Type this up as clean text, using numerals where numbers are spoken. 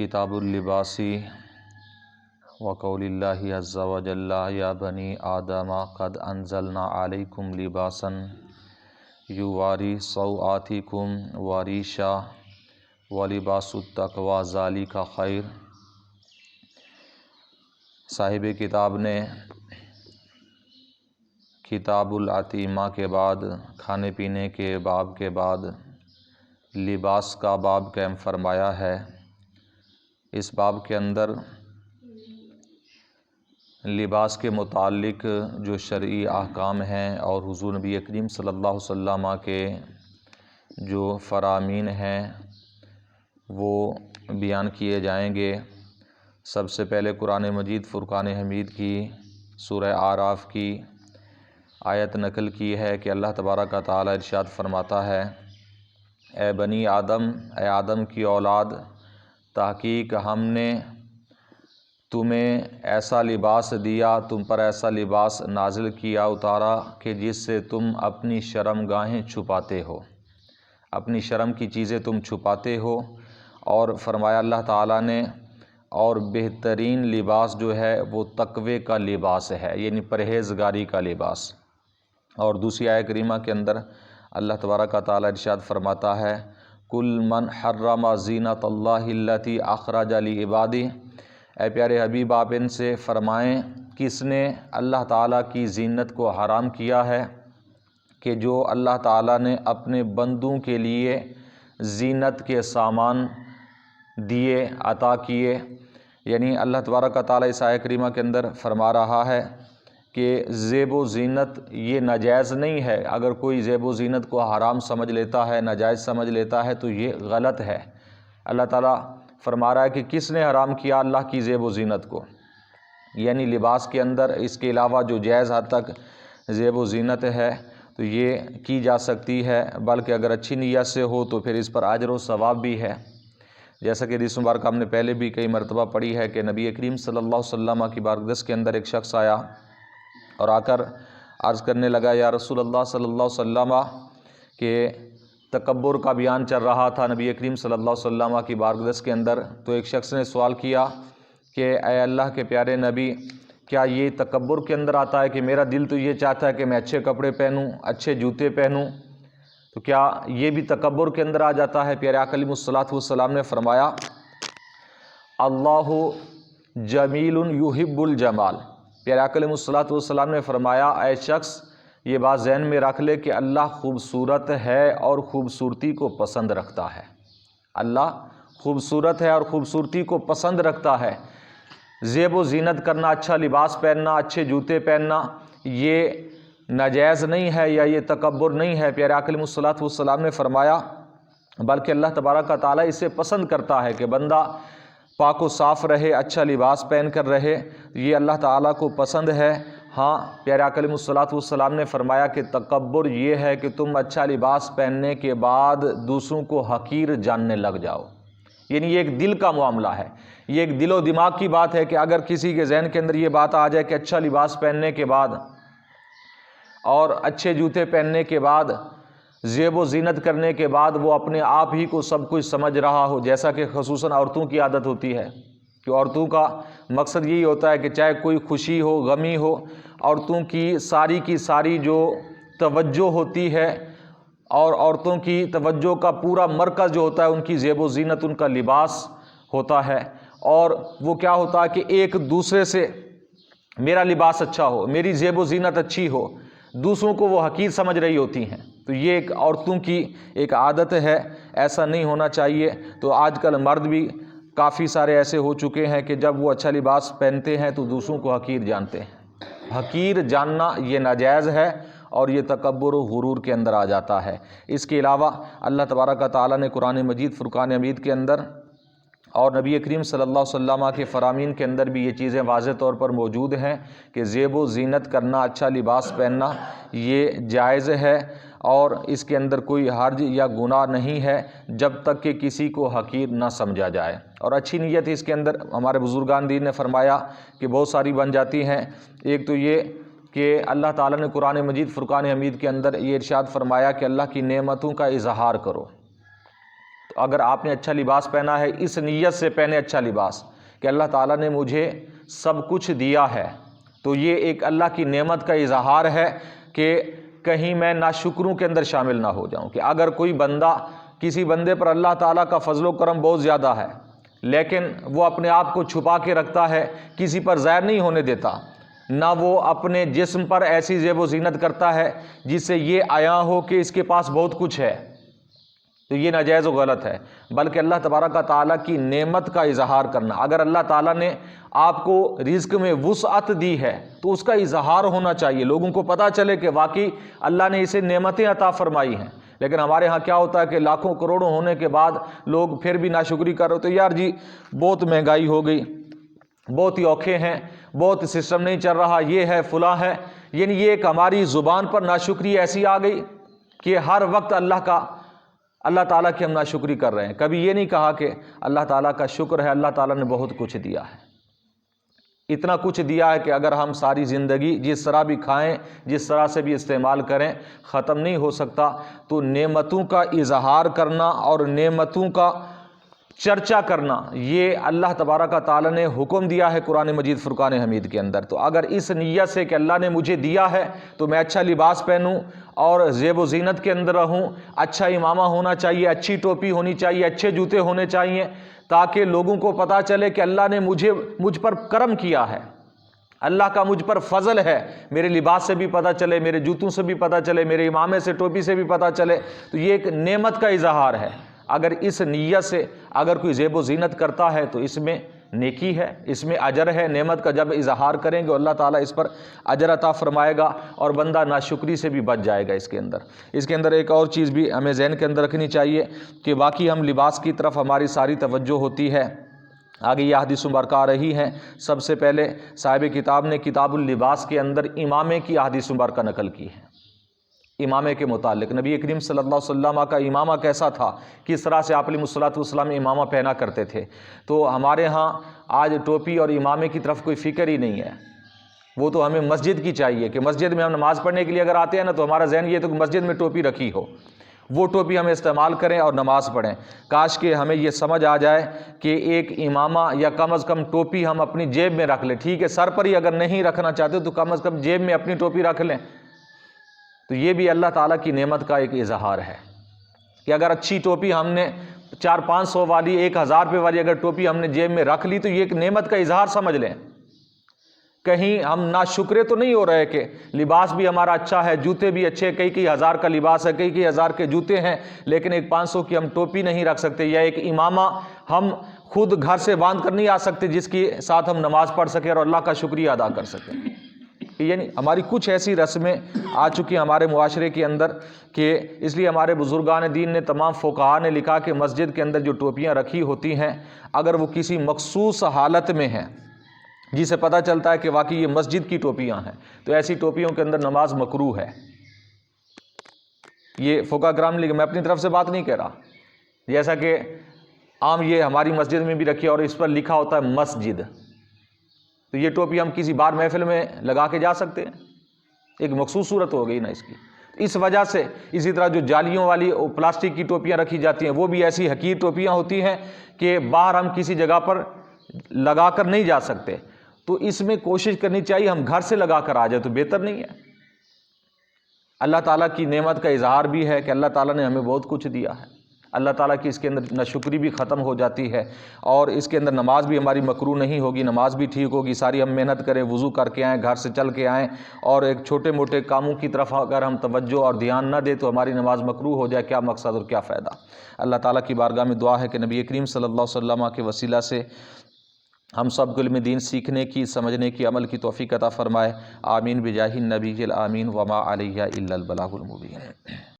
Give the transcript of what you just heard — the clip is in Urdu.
کتاب اللباسی وقول اللہ عز و جل یا بنی آدم قد انزلنا علیکم لباسا یواری سوآتکم وریشا ولباس التقوی ذالک خیر۔ صاحب کتاب نے کتاب العتیمہ کے بعد کھانے پینے کے باب کے بعد لباس کا باب قائم فرمایا ہے۔ اس باب کے اندر لباس کے متعلق جو شرعی احکام ہیں اور حضور نبی کریم صلی اللہ علیہ وسلم کے جو فرامین ہیں وہ بیان کیے جائیں گے۔ سب سے پہلے قرآن مجید فرقان حمید کی سورہ اعراف کی آیت نقل کی ہے کہ اللہ تبارک و تعالی ارشاد فرماتا ہے، اے بنی آدم، اے آدم کی اولاد، تحقیق ہم نے تمہیں ایسا لباس دیا، تم پر ایسا لباس نازل کیا، اتارا کہ جس سے تم اپنی شرم گاہیں چھپاتے ہو، اپنی شرم کی چیزیں تم چھپاتے ہو۔ اور فرمایا اللہ تعالیٰ نے، اور بہترین لباس جو ہے وہ تقوی کا لباس ہے، یعنی پرہیزگاری کا لباس۔ اور دوسری آیت کریمہ کے اندر اللہ تبارک و تعالیٰ ارشاد فرماتا ہے، کل من حرم زینت اللہ التی اخرج لعبادہ، اے پیارے حبیب آپ ان سے فرمائیں کس نے اللہ تعالیٰ کی زینت کو حرام کیا ہے، کہ جو اللہ تعالیٰ نے اپنے بندوں کے لیے زینت کے سامان دیے، عطا کیے۔ یعنی اللہ تبارک و تعالیٰ اس آیت کریمہ کے اندر فرما رہا ہے کہ زیب و زینت یہ ناجائز نہیں ہے۔ اگر کوئی زیب و زینت کو حرام سمجھ لیتا ہے، ناجائز سمجھ لیتا ہے تو یہ غلط ہے۔ اللہ تعالیٰ فرما رہا ہے کہ کس نے حرام کیا اللہ کی زیب و زینت کو، یعنی لباس کے اندر اس کے علاوہ جو جائز حد تک زیب و زینت ہے تو یہ کی جا سکتی ہے، بلکہ اگر اچھی نیت سے ہو تو پھر اس پر اجر و ثواب بھی ہے۔ جیسا کہ حدیث مبارکہ ہم نے پہلے بھی کئی مرتبہ پڑھی ہے کہ نبی کریم صلی اللہ علیہ وسلم کی بارگاہ کے اندر ایک شخص آیا اور آ کر عرض کرنے لگا، یا رسول اللہ صلی اللہ علیہ وسلم، کہ تکبر کا بیان چل رہا تھا نبی کریم صلی اللہ علیہ وسلم کی بارگاہ کے اندر۔ تو ایک شخص نے سوال کیا کہ اے اللہ کے پیارے نبی، کیا یہ تکبر کے اندر آتا ہے کہ میرا دل تو یہ چاہتا ہے کہ میں اچھے کپڑے پہنوں، اچھے جوتے پہنوں، تو کیا یہ بھی تکبر کے اندر آ جاتا ہے؟ پیارے آقا علیہ الصلوۃ والسلام نے فرمایا، اللہ جمیل یحب الجمال۔ پیارے آقا علیہ الصلوۃ والسلام نے فرمایا، اے شخص یہ بات ذہن میں رکھ لے کہ اللہ خوبصورت ہے اور خوبصورتی کو پسند رکھتا ہے۔ اللہ خوبصورت ہے اور خوبصورتی کو پسند رکھتا ہے۔ زیب و زینت کرنا، اچھا لباس پہننا، اچھے جوتے پہننا یہ ناجائز نہیں ہے یا یہ تکبر نہیں ہے۔ پیارے آقا علیہ الصلوۃ والسلام نے فرمایا بلکہ اللہ تبارک و تعالیٰ اسے پسند کرتا ہے کہ بندہ پاک و صاف رہے، اچھا لباس پہن کر رہے، یہ اللہ تعالیٰ کو پسند ہے۔ ہاں، پیارے آقا علیہ الصلوۃ والسلام نے فرمایا کہ تکبر یہ ہے کہ تم اچھا لباس پہننے کے بعد دوسروں کو حقیر جاننے لگ جاؤ، یعنی یہ ایک دل کا معاملہ ہے، یہ ایک دل و دماغ کی بات ہے کہ اگر کسی کے ذہن کے اندر یہ بات آ جائے کہ اچھا لباس پہننے کے بعد اور اچھے جوتے پہننے کے بعد، زیب و زینت کرنے کے بعد وہ اپنے آپ ہی کو سب کچھ سمجھ رہا ہو، جیسا کہ خصوصاً عورتوں کی عادت ہوتی ہے کہ عورتوں کا مقصد یہی ہوتا ہے کہ چاہے کوئی خوشی ہو، غمی ہو، عورتوں کی ساری جو توجہ ہوتی ہے اور عورتوں کی توجہ کا پورا مرکز جو ہوتا ہے ان کی زیب و زینت، ان کا لباس ہوتا ہے۔ اور وہ کیا ہوتا ہے کہ ایک دوسرے سے میرا لباس اچھا ہو، میری زیب و زینت اچھی ہو، دوسروں کو وہ حقیر سمجھ رہی ہوتی ہیں۔ تو یہ ایک عورتوں کی ایک عادت ہے، ایسا نہیں ہونا چاہیے۔ تو آج کل مرد بھی کافی سارے ایسے ہو چکے ہیں کہ جب وہ اچھا لباس پہنتے ہیں تو دوسروں کو حقیر جانتے ہیں۔ حقیر جاننا یہ ناجائز ہے اور یہ تکبر و غرور کے اندر آ جاتا ہے۔ اس کے علاوہ اللہ تبارک و تعالیٰ نے قرآن مجید فرقان حمید کے اندر اور نبی کریم صلی اللہ علیہ وسلم کے فرامین کے اندر بھی یہ چیزیں واضح طور پر موجود ہیں کہ زیب و زینت کرنا، اچھا لباس پہننا یہ جائز ہے اور اس کے اندر کوئی حرج یا گناہ نہیں ہے جب تک کہ کسی کو حقیر نہ سمجھا جائے۔ اور اچھی نیت اس کے اندر ہمارے بزرگان دین نے فرمایا کہ بہت ساری بن جاتی ہیں۔ ایک تو یہ کہ اللہ تعالیٰ نے قرآن مجید فرقان حمید کے اندر یہ ارشاد فرمایا کہ اللہ کی نعمتوں کا اظہار کرو، تو اگر آپ نے اچھا لباس پہنا ہے اس نیت سے پہنے اچھا لباس کہ اللہ تعالیٰ نے مجھے سب کچھ دیا ہے، تو یہ ایک اللہ کی نعمت کا اظہار ہے کہ کہیں میں ناشکروں کے اندر شامل نہ ہو جاؤں۔ کہ اگر کوئی بندہ، کسی بندے پر اللہ تعالیٰ کا فضل و کرم بہت زیادہ ہے لیکن وہ اپنے آپ کو چھپا کے رکھتا ہے، کسی پر ظاہر نہیں ہونے دیتا، نہ وہ اپنے جسم پر ایسی زیب و زینت کرتا ہے جس سے یہ عیاں ہو کہ اس کے پاس بہت کچھ ہے، تو یہ ناجائز و غلط ہے۔ بلکہ اللہ تبارک و تعالیٰ کی نعمت کا اظہار کرنا، اگر اللہ تعالیٰ نے آپ کو رزق میں وسعت دی ہے تو اس کا اظہار ہونا چاہیے، لوگوں کو پتہ چلے کہ واقعی اللہ نے اسے نعمتیں عطا فرمائی ہیں۔ لیکن ہمارے ہاں کیا ہوتا ہے کہ لاکھوں کروڑوں ہونے کے بعد لوگ پھر بھی ناشکری کر رہے تو یار جی بہت مہنگائی ہو گئی، بہت ہی اوکھے ہیں، بہت سسٹم نہیں چل رہا، یہ ہے فلاں ہے، یعنی یہ ایک ہماری زبان پر ناشکری ایسی آ گئی کہ ہر وقت اللہ تعالیٰ کی ہم ناشکری کر رہے ہیں۔ کبھی یہ نہیں کہا کہ اللہ تعالیٰ کا شکر ہے، اللہ تعالیٰ نے بہت کچھ دیا ہے، اتنا کچھ دیا ہے کہ اگر ہم ساری زندگی جس طرح بھی کھائیں، جس طرح سے بھی استعمال کریں، ختم نہیں ہو سکتا۔ تو نعمتوں کا اظہار کرنا اور نعمتوں کا چرچا کرنا، یہ اللہ تبارک و تعالیٰ نے حکم دیا ہے قرآن مجید فرقان حمید کے اندر۔ تو اگر اس نیت سے کہ اللہ نے مجھے دیا ہے تو میں اچھا لباس پہنوں اور زیب و زینت کے اندر رہوں، اچھا امامہ ہونا چاہیے، اچھی ٹوپی ہونی چاہیے، اچھے جوتے ہونے چاہیے، تاکہ لوگوں کو پتہ چلے کہ اللہ نے مجھ پر کرم کیا ہے، اللہ کا مجھ پر فضل ہے، میرے لباس سے بھی پتہ چلے، میرے جوتوں سے بھی پتہ چلے، میرے امامے سے، ٹوپی سے بھی پتہ چلے۔ تو یہ ایک نعمت کا اظہار ہے۔ اگر اس نیت سے اگر کوئی زیب و زینت کرتا ہے تو اس میں نیکی ہے، اس میں اجر ہے۔ نعمت کا جب اظہار کریں گے اللہ تعالیٰ اس پر اجر عطا فرمائے گا اور بندہ ناشکری سے بھی بچ جائے گا۔ اس کے اندر ایک اور چیز بھی ہمیں ذہن کے اندر رکھنی چاہیے کہ باقی ہم لباس کی طرف ہماری ساری توجہ ہوتی ہے، آگے یہ حدیث مبارکہ آ رہی ہیں۔ سب سے پہلے صاحب کتاب نے کتاب اللباس کے اندر امامے کی حدیث مبارکہ نقل کی ہے۔ امامے کے متعلق نبی کریم صلی اللہ علیہ وسلم کا امامہ کیسا تھا، کس طرح سے آپ علیہ الصلوۃ والسلام امامہ پہنا کرتے تھے۔ تو ہمارے ہاں آج ٹوپی اور امامے کی طرف کوئی فکر ہی نہیں ہے، وہ تو ہمیں مسجد کی چاہیے کہ مسجد میں ہم نماز پڑھنے کے لیے اگر آتے ہیں نا تو ہمارا ذہن یہ تو کہ مسجد میں ٹوپی رکھی ہو، وہ ٹوپی ہمیں استعمال کریں اور نماز پڑھیں۔ کاش کہ ہمیں یہ سمجھ آ جائے کہ ایک امامہ یا کم از کم ٹوپی ہم اپنی جیب میں رکھ لیں۔ ٹھیک ہے سر پر ہی اگر نہیں رکھنا چاہتے تو کم از کم جیب میں اپنی ٹوپی رکھ لیں۔ تو یہ بھی اللہ تعالیٰ کی نعمت کا ایک اظہار ہے کہ اگر اچھی ٹوپی ہم نے 400-500 والی، 1000 روپے والی اگر ٹوپی ہم نے جیب میں رکھ لی تو یہ ایک نعمت کا اظہار سمجھ لیں۔ کہیں ہم ناشکرے تو نہیں ہو رہے کہ لباس بھی ہمارا اچھا ہے، جوتے بھی اچھے، کئی ہزار کا لباس ہے، کئی ہزار کے جوتے ہیں، لیکن ایک 500 کی ہم ٹوپی نہیں رکھ سکتے، یا ایک امامہ ہم خود گھر سے باندھ کر نہیں آ سکتے جس کے ساتھ ہم نماز پڑھ سکیں اور اللہ کا شکریہ ادا کر سکیں۔ یعنی ہماری کچھ ایسی رسمیں آ چکی ہیں ہمارے معاشرے کے اندر کہ اس لیے ہمارے بزرگان دین نے، تمام فقہاء نے لکھا کہ مسجد کے اندر جو ٹوپیاں رکھی ہوتی ہیں اگر وہ کسی مخصوص حالت میں ہیں جسے پتہ چلتا ہے کہ واقعی یہ مسجد کی ٹوپیاں ہیں، تو ایسی ٹوپیوں کے اندر نماز مکروہ ہے۔ یہ فقہاء کرام نے، میں اپنی طرف سے بات نہیں کہہ رہا، جیسا کہ عام یہ ہماری مسجد میں بھی رکھی اور اس پر لکھا ہوتا ہے مسجد، تو یہ ٹوپی ہم کسی بار محفل میں لگا کے جا سکتے ہیں؟ ایک مخصوص صورت ہو گئی نا اس کی۔ اس وجہ سے اسی طرح جو جالیوں والی پلاسٹک کی ٹوپیاں رکھی جاتی ہیں وہ بھی ایسی حقیر ٹوپیاں ہوتی ہیں کہ باہر ہم کسی جگہ پر لگا کر نہیں جا سکتے، تو اس میں کوشش کرنی چاہیے ہم گھر سے لگا کر آ جائے تو بہتر نہیں ہے۔ اللہ تعالیٰ کی نعمت کا اظہار بھی ہے کہ اللہ تعالیٰ نے ہمیں بہت کچھ دیا ہے، اللہ تعالیٰ کی اس کے اندر ناشکری بھی ختم ہو جاتی ہے، اور اس کے اندر نماز بھی ہماری مکروہ نہیں ہوگی، نماز بھی ٹھیک ہوگی، ساری ہم محنت کریں، وضو کر کے آئیں، گھر سے چل کے آئیں، اور ایک چھوٹے موٹے کاموں کی طرف اگر ہم توجہ اور دھیان نہ دیں تو ہماری نماز مکروہ ہو جائے، کیا مقصد اور کیا فائدہ۔ اللہ تعالیٰ کی بارگاہ میں دعا ہے کہ نبی کریم صلی اللہ علیہ وسلم کے وسیلہ سے ہم سب کو علم دین سیکھنے کی، سمجھنے کی، عمل کی توفیق عطا فرمائے۔ آمین بجاہ النبی الامین وما علیہ الا البلاغ المبین۔